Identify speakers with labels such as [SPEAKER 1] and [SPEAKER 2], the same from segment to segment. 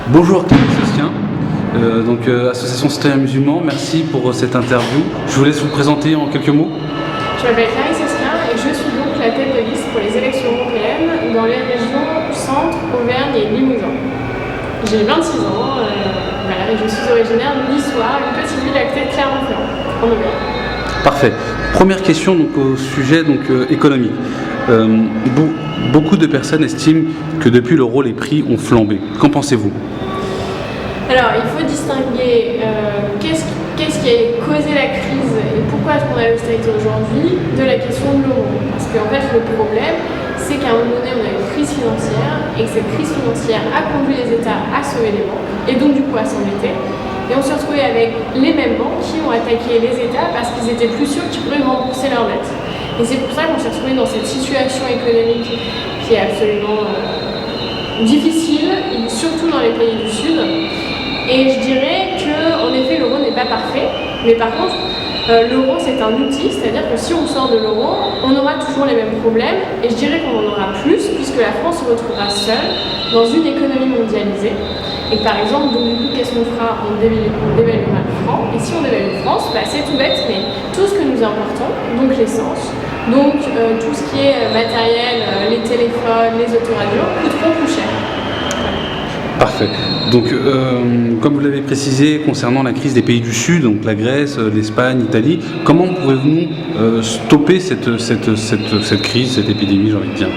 [SPEAKER 1] Bonjour Clément Sostien, Association Citoyens Musulmans, merci pour cette interview. Je vous laisse vous présenter en quelques mots.
[SPEAKER 2] Je m'appelle Clarisse Sostien et je suis donc la tête de liste pour les élections européennes dans les régions Centre, Auvergne et Limousin. J'ai 26 ans et je suis originaire d'Issoire, une petite ville à côté de Clermont-Ferrand, en Auvergne.
[SPEAKER 1] Parfait. Première question au sujet économique. Beaucoup de personnes estiment que depuis l'euro, les prix ont flambé. Qu'en pensez-vous ?
[SPEAKER 2] Alors, il faut distinguer qu'est-ce qui a causé la crise et pourquoi est-ce qu'on a l'austérité aujourd'hui de la question de l'euro. Parce qu'en fait, le problème, c'est qu'à un moment donné, on a une crise financière et que cette crise financière a conduit les États à sauver les banques et donc du coup à s'endetter. Et on s'est retrouvé avec les mêmes banques qui ont attaqué les États parce qu'ils étaient plus sûrs qu'ils pourraient rembourser leurs dettes. Et c'est pour ça qu'on s'est retrouvé dans cette situation économique qui est absolument difficile, surtout dans les pays du Sud. Et je dirais qu'en effet, l'euro n'est pas parfait, mais par contre, l'euro c'est un outil, c'est-à-dire que si on sort de l'euro, on aura toujours les mêmes problèmes, et je dirais qu'on en aura plus, puisque la France se retrouvera seule dans une économie mondialisée. Et par exemple, donc, du coup, qu'est-ce qu'on fera? On dévaluera le franc, et si on dévalue le franc, c'est tout bête, mais tout ce que nous importons, donc l'essence, donc tout ce qui est matériel, les téléphones, les autoradios, coûteront plus cher.
[SPEAKER 1] Parfait. Donc, comme vous l'avez précisé, concernant la crise des pays du Sud, donc la Grèce, l'Espagne, l'Italie, comment pouvez-vous stopper cette crise, cette épidémie, j'ai envie de dire ?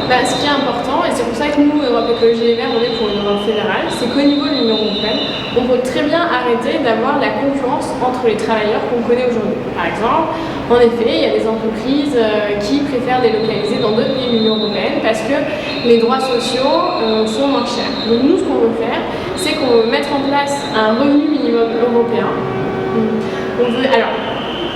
[SPEAKER 2] Ce qui est important, et c'est pour ça que nous, Europe Écologie Les Verts, on est pour une Europe fédérale, c'est qu'au niveau de l'Union européenne, on peut très bien arrêter d'avoir la concurrence entre les travailleurs qu'on connaît aujourd'hui. Par exemple, en effet, il y a des entreprises qui préfèrent délocaliser dans d'autres pays de l'Union européenne parce que les droits sociaux sont moins chers. Donc nous, ce qu'on veut faire, c'est qu'on veut mettre en place un revenu minimum européen.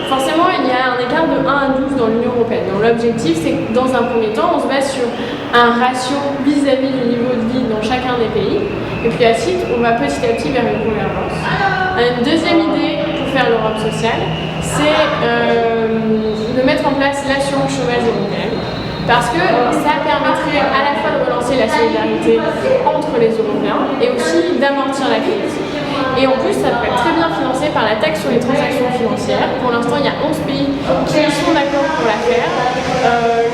[SPEAKER 2] Forcément, il y a un écart de 1 à 12 dans l'Union européenne. Donc l'objectif, c'est que dans un premier temps, on se base sur un ratio vis-à-vis du niveau de vie dans chacun des pays. Et puis ensuite, on va petit à petit vers une convergence. Une deuxième idée pour faire l'Europe sociale, c'est de mettre en place l'assurance chômage européenne. Parce que ça permettrait à la fois de relancer la solidarité entre les Européens et aussi d'amortir la crise. Et en plus, ça peut être très bien financé par la taxe sur les transactions financières. Pour l'instant, il y a 11 pays qui sont d'accord pour la faire.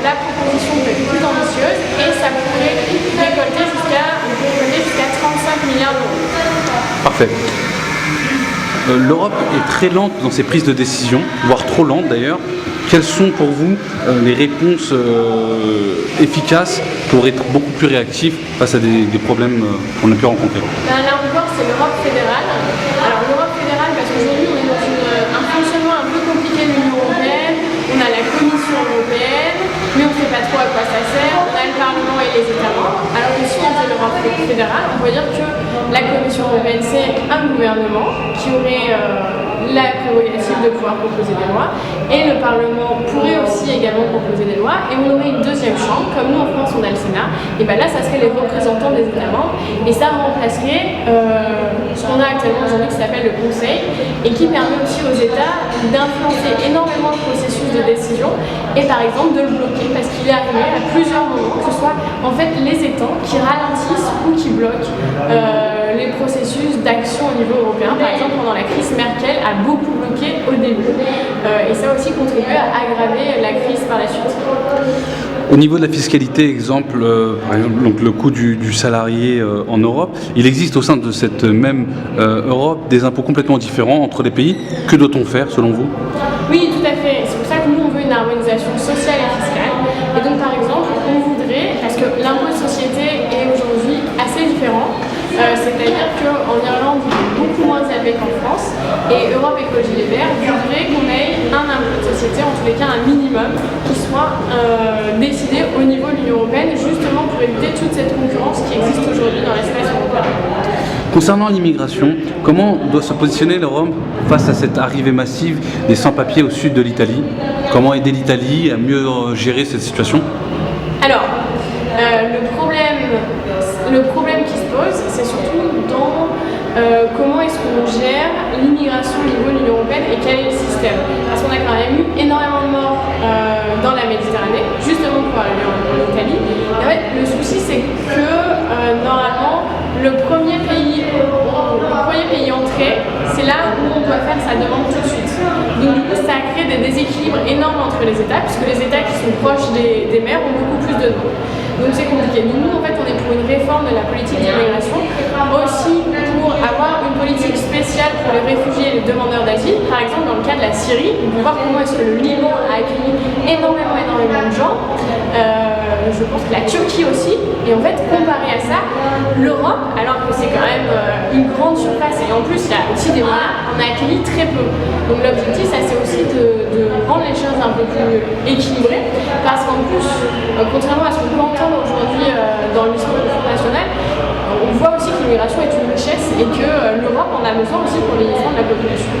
[SPEAKER 2] La proposition peut être plus ambitieuse et ça pourrait récolter jusqu'à 35 milliards d'euros.
[SPEAKER 1] Parfait. L'Europe est très lente dans ses prises de décision, voire trop lente d'ailleurs. Quelles sont pour vous les réponses efficaces pour être beaucoup plus réactifs face à des problèmes qu'on a pu rencontrer?
[SPEAKER 2] Là encore, c'est l'Europe fédérale. Alors l'Europe fédérale, parce qu'aujourd'hui on est dans un fonctionnement un peu compliqué de l'Union européenne. On a la Commission européenne, mais on ne sait pas trop à quoi ça sert. On a le Parlement et les États membres. Alors que si on fait l'Europe fédérale, on peut dire que la Commission européenne, c'est un gouvernement qui aurait la prérogative de pouvoir proposer des lois, et le Parlement pourrait aussi également proposer des lois, et on aurait une deuxième chambre, comme nous en France on a le Sénat, et bien là ça serait les représentants des États membres, et ça remplacerait ce qu'on a actuellement aujourd'hui qui s'appelle le Conseil, et qui permet aussi aux États d'influencer énormément le processus de décision, et par exemple de le bloquer, parce qu'il est arrivé à plusieurs moments que ce soit en fait les États qui ralentissent ou qui bloquent les processus d'action au niveau européen. Par exemple, pendant la crise, Merkel a beaucoup bloqué au début. Et ça a aussi contribué à aggraver la crise par la suite.
[SPEAKER 1] Au niveau de la fiscalité, par exemple donc le coût du salarié en Europe, il existe au sein de cette même Europe des impôts complètement différents entre les pays. Que doit-on faire selon vous?
[SPEAKER 2] Oui, tout à fait. C'est pour ça que nous, on veut une harmonisation sociale et fiscale. Et donc, par exemple, on voudrait, parce que l'impôt de société est aujourd'hui assez différent, c'est-à-dire qu'en Irlande, il est beaucoup moins élevé qu'en France, et Europe Écologie Les Verts voudrait qu'on ait un impôt de société, en tous les cas un minimum, qui soit décidé au niveau de l'Union européenne, justement pour éviter toute cette concurrence qui existe aujourd'hui dans l'espace européen.
[SPEAKER 1] Concernant l'immigration, comment doit se positionner l'Europe face à cette arrivée massive des sans-papiers au sud de l'Italie? Comment aider l'Italie à mieux gérer cette situation?
[SPEAKER 2] Alors, le problème qui se pose, c'est surtout dans comment est-ce qu'on gère l'immigration au niveau de l'Union européenne et quel est le système. Parce qu'on a quand même eu énormément de morts dans la Méditerranée, justement pour arriver en Italie. Et en fait, le souci, c'est que normalement, le premier pays entré, c'est là où on doit faire sa demande tout de suite. Donc du coup, ça crée des déséquilibres énormes entre les États, puisque les États qui sont proches des mers ont beaucoup plus de demandes. Donc c'est compliqué. Nous, en fait, on est pour une réforme de la politique d'immigration, aussi pour avoir une politique spéciale pour les réfugiés et les demandeurs d'asile. Par exemple, dans le cas de la Syrie, on peut voir comment est-ce que le Liban a accueilli énormément de gens. Je pense que la Turquie aussi. Et en fait, comparé à ça, l'Europe, alors que c'est quand même une grande surface, et en plus il y a aussi des moyens, on a accueilli très peu. Donc l'objectif, ça c'est aussi de rendre les choses un peu plus équilibrées, parce qu'en plus, contrairement à ce qu'on peut entendre aujourd'hui dans le discours du Front National, on voit aussi que l'immigration est une richesse et que l'Europe en a besoin aussi pour le vieillissement de la population.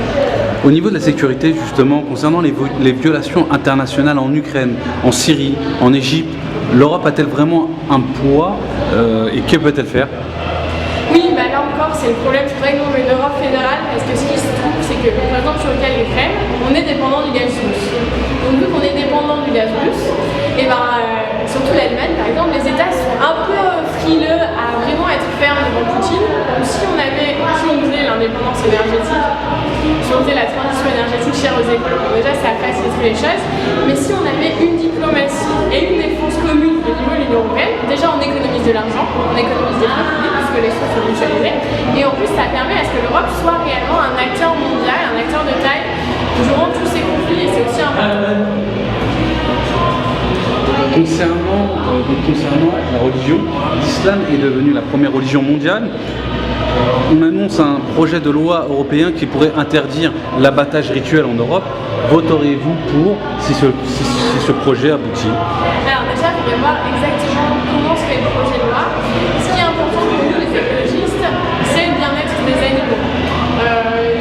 [SPEAKER 1] Au niveau de la sécurité, justement, concernant les violations internationales en Ukraine, en Syrie, en Égypte, l'Europe a-t-elle vraiment un poids et que peut-elle faire?
[SPEAKER 2] Oui, bah là encore, c'est le problème. C'est vrai que nous, on est une Europe fédérale parce que ce qui se trouve, c'est que, par exemple, sur le cas de l'Ukraine, on est dépendant du gaz russe. Donc, vu qu'on est dépendant du gaz russe, et surtout l'Allemagne, par exemple, les États sont un peu frileux à vraiment être fermes devant Poutine. Donc, si on faisait l'indépendance énergétique, si on faisait la transition énergétique chère aux écoles, déjà, ça faciliterait les choses. Mais si on avait une diplomatie et une défense commune au niveau de l'Union européenne, déjà, on économise de l'argent, on économise des fonds publics, puisque les fonds sont mutualisés. Et en plus, ça permet à ce que l'Europe soit réellement un acteur mondial, un acteur de taille durant tous ces conflits, et c'est aussi important.
[SPEAKER 1] Concernant la religion, l'islam est devenu la première religion mondiale. On annonce un projet de loi européen qui pourrait interdire l'abattage rituel en Europe. Voteriez-vous pour si ce projet aboutit?
[SPEAKER 2] Alors déjà, il faut voir exactement comment se fait le projet de loi. Ce qui est important pour nous, les écologistes, c'est le bien-être des animaux.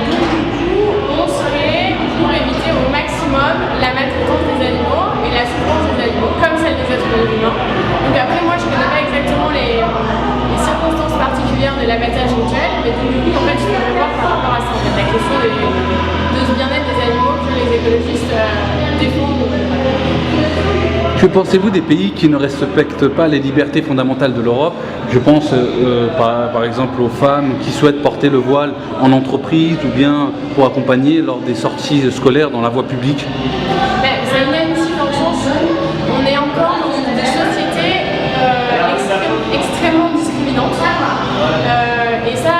[SPEAKER 2] Donc du coup, on serait pour éviter au maximum la maltraitance des animaux et la souffrance des animaux, comme celle des êtres humains. Donc après, moi, je ne connais pas exactement les circonstances particulières de l'abattage rituel, mais donc du coup, en fait, je vais voir par rapport à ça, en fait, la question de ce bien-être des animaux que les écologistes défendent.
[SPEAKER 1] Que pensez-vous des pays qui ne respectent pas les libertés fondamentales de l'Europe? Je pense par exemple aux femmes qui souhaitent porter le voile en entreprise ou bien pour accompagner lors des sorties scolaires dans la voie publique.
[SPEAKER 2] C'est inadmissible dans le sens où on est encore dans des sociétés extrêmement discriminantes. Et ça,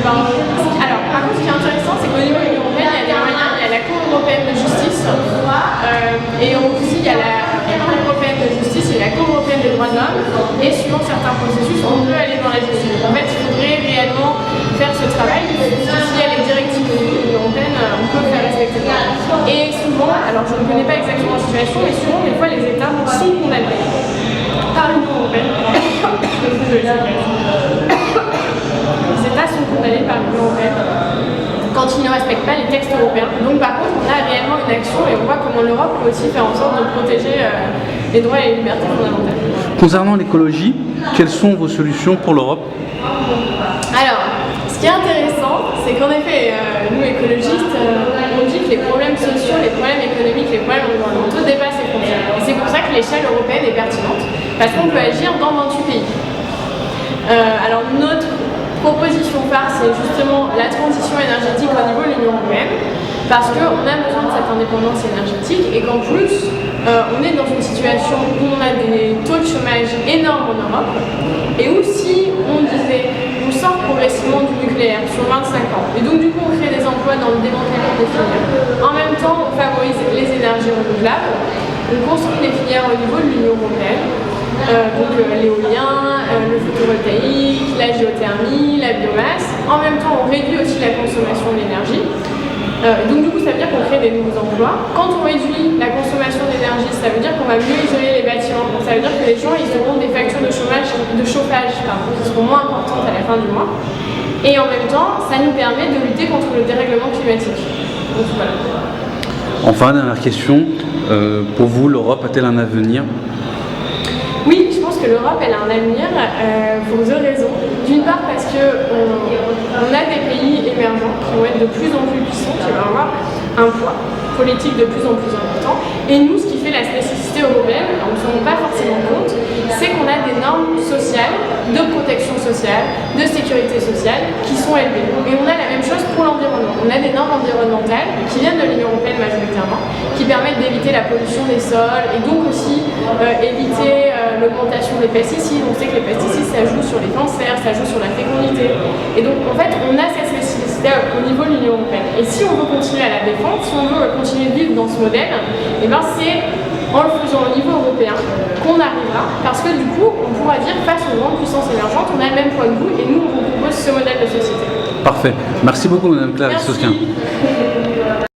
[SPEAKER 2] alors par contre, ce qui est intéressant, c'est qu'au niveau de l'Union européenne, il y a des moyens, il y a la Cour européenne de justice, et aussi il y a la Cour européenne de justice et la Cour européenne des droits de l'homme, et suivant certains processus, on peut aller dans la justice. En fait, il faudrait réellement faire ce travail. S'il y a les directives au niveau de l'Union européenne, on peut faire respecter ça. Et souvent, alors je ne connais pas exactement la situation, mais souvent, des fois, les États sont condamnés par l'Union européenne. Les États sont condamnés par l'Union européenne quand ils ne respectent pas les textes européens. Donc par contre, on a réellement une action et on voit comment l'Europe peut aussi faire en sorte de protéger les droits et les libertés fondamentales.
[SPEAKER 1] Concernant l'écologie, quelles sont vos solutions pour l'Europe?
[SPEAKER 2] Alors, ce qui est intéressant, c'est qu'en effet, nous écologistes, on dit que les problèmes sociaux, les problèmes économiques, les problèmes environnementaux dépassent les frontières. Et c'est pour ça que l'échelle européenne est pertinente, parce qu'on peut agir dans 28 pays. Alors notre proposition phare, c'est justement la transition énergétique au niveau de l'Union européenne, parce qu'on a besoin de cette indépendance énergétique et qu'en plus, on est dans une situation où on a des taux de chômage énormes en Europe, et où si on disait, on sort progressivement du nucléaire sur 25 ans, et donc du coup on crée des emplois dans le démantèlement des filières, en même temps on favorise les énergies renouvelables, on construit des filières au niveau de l'Union européenne, donc l'éolien, le photovoltaïque, la géothermie, la biomasse. En même temps, on réduit aussi la consommation d'énergie. Donc du coup, ça veut dire qu'on crée des nouveaux emplois. Quand on réduit la consommation d'énergie, ça veut dire qu'on va mieux isoler les bâtiments. Donc, ça veut dire que les gens, ils auront des factures de chauffage qui seront moins importantes à la fin du mois. Et en même temps, ça nous permet de lutter contre le dérèglement climatique. Donc voilà.
[SPEAKER 1] Enfin, dernière question. Pour vous, l'Europe a-t-elle un avenir?
[SPEAKER 2] Oui, je pense que l'Europe elle a un avenir pour deux raisons. D'une part parce qu'on a des pays émergents qui vont être de plus en plus puissants, qui vont avoir un poids politique de plus en plus important. Et nous, ce qui fait la spécificité européenne, on ne se rend pas forcément compte, c'est qu'on a des normes sociales de protection sociale sociale, de sécurité sociale qui sont élevées. Et on a la même chose pour l'environnement. On a des normes environnementales qui viennent de l'Union européenne majoritairement, qui permettent d'éviter la pollution des sols et donc aussi éviter l'augmentation des pesticides. On sait que les pesticides, ça joue sur les cancers, ça joue sur la fécondité. Et donc en fait, on a cette spécificité au niveau de l'Union européenne. Et si on veut continuer à la défendre, si on veut continuer de vivre dans ce modèle, et ben c'est en le faisant au niveau européen qu'on arrivera, parce que du coup, on pourra dire face aux grandes puissances émergentes, on a le même point de vue et nous, on vous propose ce modèle de société.
[SPEAKER 1] Parfait. Merci beaucoup, Madame Clarisse Sosquin.
[SPEAKER 2] Merci.